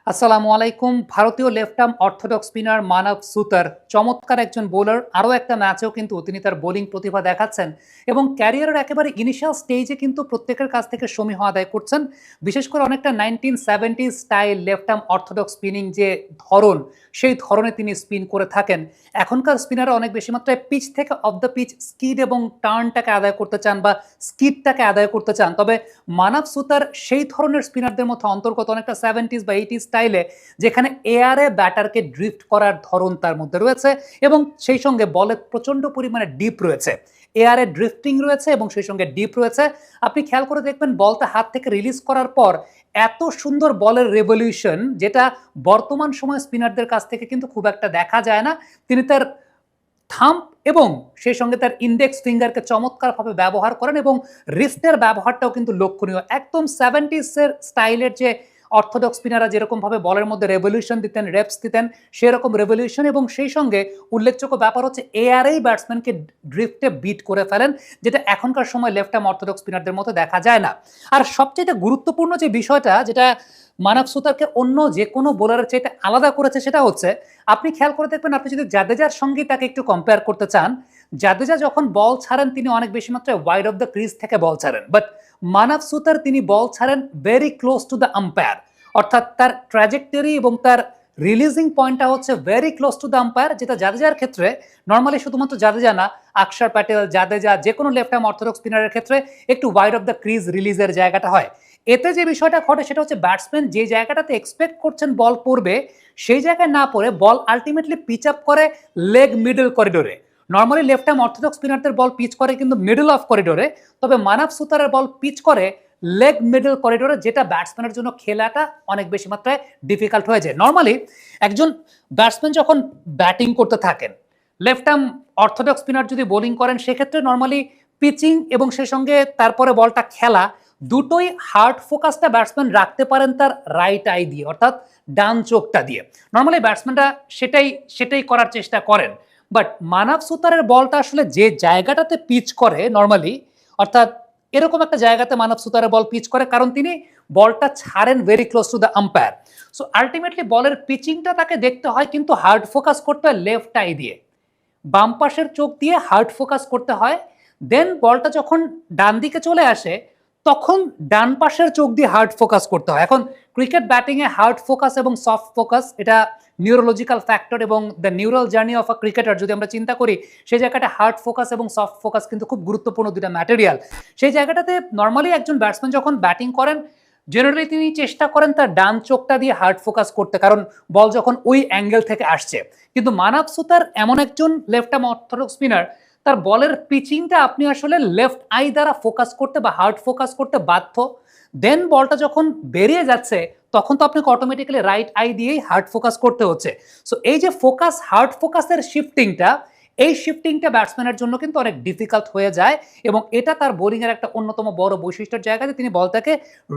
আসসালামু আলাইকুম। ভারতীয় লেফট আর্ম অর্থোডক্স স্পিনার মানব সুতার চমৎকার একজন বোলার। আরও একটা ম্যাচেও কিন্তু তিনি তার বোলিং প্রতিভা দেখাচ্ছেন এবং ক্যারিয়ারের একেবারে ইনিশিয়াল স্টেজে কিন্তু প্রত্যেকের কাছ থেকে সমীহ আদায় করছেন। বিশেষ করে অনেকটা 1970 style left arm orthodox spinning যে ধরন, সেই ধরনে তিনি স্পিন করে থাকেন। এখনকার স্পিনাররা অনেক বেশি মাত্রায় পিচ থেকে অফ দ্য পিচ স্কিড এবং টার্নটাকে আদায় করতে চান বা স্কিডটাকে আদায় করতে চান, তবে মানব সুতার সেই ধরনের স্পিনারদের মধ্যে অন্তর্গত, অনেকটা 70s বা 80s স্টাইলে, যেখানে এয়ারে ব্যাটারকে ড্রিফট করার ধরন তার মধ্যে রয়েছে এবং সেই সঙ্গে বলে প্রচন্ড পরিমাণে ডিপ রয়েছে। এয়ারে ড্রিফটিং রয়েছে এবং সেই সঙ্গে ডিপ রয়েছে। আপনি খেয়াল করে দেখবেন বলটা হাত থেকে রিলিজ করার পর এত সুন্দর বলের রেভলিউশন, যেটা বর্তমান সময় স্পিনারদের কাছ থেকে কিন্তু খুব একটা দেখা যায় না। তিনি তার থাম্প এবং সেই সঙ্গে তার ইন্ডেক্স ফিঙ্গারকে চমৎকারভাবে ব্যবহার করেন এবং রিস্টের ব্যবহারটাও কিন্তু লক্ষণীয়। একদম 70s স্টাইলের যে অর্থোডক্স স্পিনাররা যেরকমভাবে বলের মধ্যে রেভলিউশন দিতেন, রেপস দিতেন, সেরকম রেভলিউশন এবং সেই সঙ্গে উল্লেখযোগ্য ব্যাপার হচ্ছে এআরএই ব্যাটসম্যানকে ড্রিফটে বিট করে ফেলেন, যেটা এখনকার সময় লেফট আর্ম অর্থোডক্স স্পিনারদের মধ্যে দেখা যায় না। আর সবচেয়ে গুরুত্বপূর্ণ যে বিষয়টা, যেটা মানব সুতারকে অন্য যে কোনো বোলারের চাইতে আলাদা করেছে, সেটা হচ্ছে আপনি খেয়াল করে দেখবেন, আপনি যদি জাদেজার সঙ্গে তাকে একটু কম্পেয়ার করতে চান, জাদেজা যখন বল ছাড়েন তিনি অনেক বেশি মাত্রায় ওয়াইড অফ দ্য ক্রিজ থেকে বল ছাড়েন, বাট মানব সুতার তিনি বল ছাড়েন very close to the umpire, অর্থাৎ তার ট্র্যাজেক্টরি এবং তার রিলিজিং পয়েন্টটা হচ্ছে very close to the umpire, যেটা জাদেজার ক্ষেত্রে নর্মালি শুধুমাত্র জাদেজা না, আকসার প্যাটেল, জাদেজা, যে কোনো লেফট আর্ম অর্থোডক্স স্পিনারের ক্ষেত্রে একটু ওয়াইড অফ দ্য ক্রিজ রিলিজের জায়গাটা হয়। এতে যে বিষয়টা ঘটে সেটা হচ্ছে ব্যাটসম্যান যে জায়গাটাতে এক্সপেক্ট করছেন বল পড়বে, সেই জায়গায় না পড়ে বল আলটিমেটলি পিচ আপ করে লেগ মিডল করিডোরে। নর্মালি লেফট আর্ম অর্থোডক্স স্পিনারদের বল পিচ করে কিন্তু মিডল অফ করিডোরে, তবে মানব সুতারের বল পিচ করে লেগ মিডল করিডোরে, যেটা ব্যাটসম্যানের জন্য খেলাটা অনেক বেশি মাত্রায় ডিফিকাল্ট হয়ে যায়। নর্মালি একজন ব্যাটসম্যান যখন ব্যাটিং করতে থাকেন, লেফট আর্ম অর্থোডক্স স্পিনার যদি বোলিং করেন, সেক্ষেত্রে নর্মালি পিচিং এবং সেই সঙ্গে তারপরে বলটা খেলা, দুটোই হার্ড ফোকাসটা ব্যাটসম্যান রাখতে পারেন তার রাইট আই দিয়ে, অর্থাৎ ডান চোখটা দিয়ে। নর্মালি ব্যাটসম্যানরা সেটাই করার চেষ্টা করেন, বাট মানব সুতারের বলটা আসলে যে জায়গাটাতে পিচ করে নর্মালি, অর্থাৎ এরকম একটা জায়গাতে মানব সুতারের বল পিচ করে, কারণ তিনি বলটা ছাড়েন very close to the umpire. So ultimately বলের পিচিংটা তাকে দেখতে হয় কিন্তু হার্ড ফোকাস করতে হয় লেফট আই দিয়ে, বাম পাশের চোখ দিয়ে হার্ড ফোকাস করতে হয়। দেন বলটা যখন ডান দিকে চলে আসে, তখন ডান পাশের চোখ দিয়ে হার্ড ফোকাস করতে হয়। এখন ক্রিকেট ব্যাটিংয়ে হার্ড ফোকাস এবং সফট ফোকাস, এটা নিউরোলজিক্যাল ফ্যাক্টর এবং the neural journey of a cricketer যদি আমরা চিন্তা করি, সেই জায়গাটা হার্ড ফোকাস এবং সফট ফোকাস কিন্তু খুব গুরুত্বপূর্ণ দুটা ম্যাটেরিয়াল। সেই জায়গাটাতে নর্মালি একজন ব্যাটসম্যান যখন ব্যাটিং করেন, জেনারেলি তিনি চেষ্টা করেন তার ডান চোখটা দিয়ে হার্ড ফোকাস করতে, কারণ বল যখন ওই অ্যাঙ্গেল থেকে আসছে। কিন্তু মানব সুতার এমন একজন লেফট আর্ম অর্থোডক্স স্পিনার, তার বলের পিচিংটা আপনি আসলে লেফট আই দ্বারা ফোকাস করতে বা হার্ড ফোকাস করতে বাধ্য। দেন বলটা যখন বেরিয়ে যাচ্ছে, তখন তো আপনাকে অটোমেটিক্যালি রাইট আই দিয়েই হার্ড ফোকাস করতে হচ্ছে। সো এই যে ফোকাস, হার্ড ফোকাসের শিফটিংটা, এই শিফটিংটা ব্যাটসম্যানের জন্য কিন্তু অনেক ডিফিকাল্ট হয়ে যায় এবং এটা তার বোলিংয়ের একটা অন্যতম বড় বৈশিষ্ট্যের জায়গাতে তিনি বলটাকে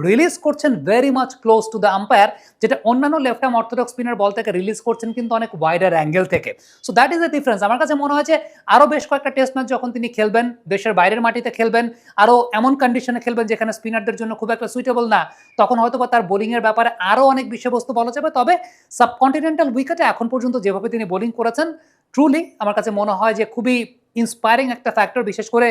রিলিজ করছেন very much close to the umpire, যেটা অন্যান্য লেফট আর্ম অর্থোডক্স স্পিনার বলটাকে রিলিজ করছেন কিন্তু অনেক ওয়াইডার অ্যাঙ্গেল থেকে। So that is the difference. আমার কাছে মনে হয় যে আরও বেশ কয়েকটা টেস্ট ম্যাচ যখন তিনি খেলবেন, দেশের বাইরের মাটিতে খেলবেন, আরও এমন কন্ডিশনে খেলবেন যেখানে স্পিনারদের জন্য খুব একটা সুইটেবল না, তখন হয়তো বা তার বোলিংয়ের ব্যাপারে আরও অনেক বিষয়বস্তু বলা যাবে। তবে সাবকন্টিনেন্টাল উইকেটে এখন পর্যন্ত যেভাবে তিনি বোলিং করেছেন, ট্রুলি আমার কাছে মনে হয় যে খুবই ইন্সপায়ারিং একটা ফ্যাক্টর। বিশেষ করে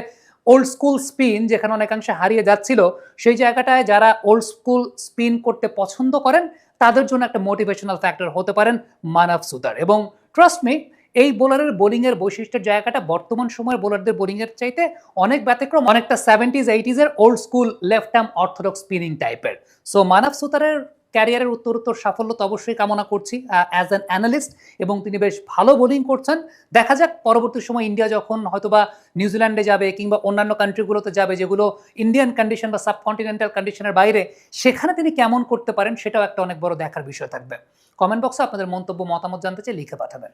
ওল্ড স্কুল স্পিন যেখানে অনেকাংশে হারিয়ে যাচ্ছিল, সেই জায়গাটায় যারা ওল্ড স্কুল স্পিন করতে পছন্দ করেন, তাদের জন্য একটা মোটিভেশনাল ফ্যাক্টর হতে পারেন মানব সুতার। এবং ট্রাস্ট মি, এই বোলারের বোলিংয়ের বৈশিষ্ট্যের জায়গাটা বর্তমান সময়ের বোলারদের বোলিংয়ের চাইতে অনেক ব্যতিক্রম, অনেকটা 70s 80s এর old school left arm orthodox spinning টাইপের। সো মানব সুতারের ক্যারিয়ারের উত্তরোত্তর সাফল্য তো অবশ্যই কামনা করছি অ্যাজ অ্যান অ্যানালিস্ট, এবং তিনি বেশ ভালো বোলিং করছেন। দেখা যাক পরবর্তী সময় ইন্ডিয়া যখন হয়তোবা নিউজিল্যান্ডে যাবে কিংবা অন্যান্য কান্ট্রিগুলোতে যাবে যেগুলো ইন্ডিয়ান কন্ডিশন বা সাবকন্টিনেন্টাল কন্ডিশনের বাইরে, সেখানে তিনি কেমন করতে পারেন সেটাও একটা অনেক বড় দেখার বিষয় থাকবে। কমেন্ট বক্সে আপনাদের মন্তব্য, মতামত জানতে চাই, লিখে পাঠাবেন।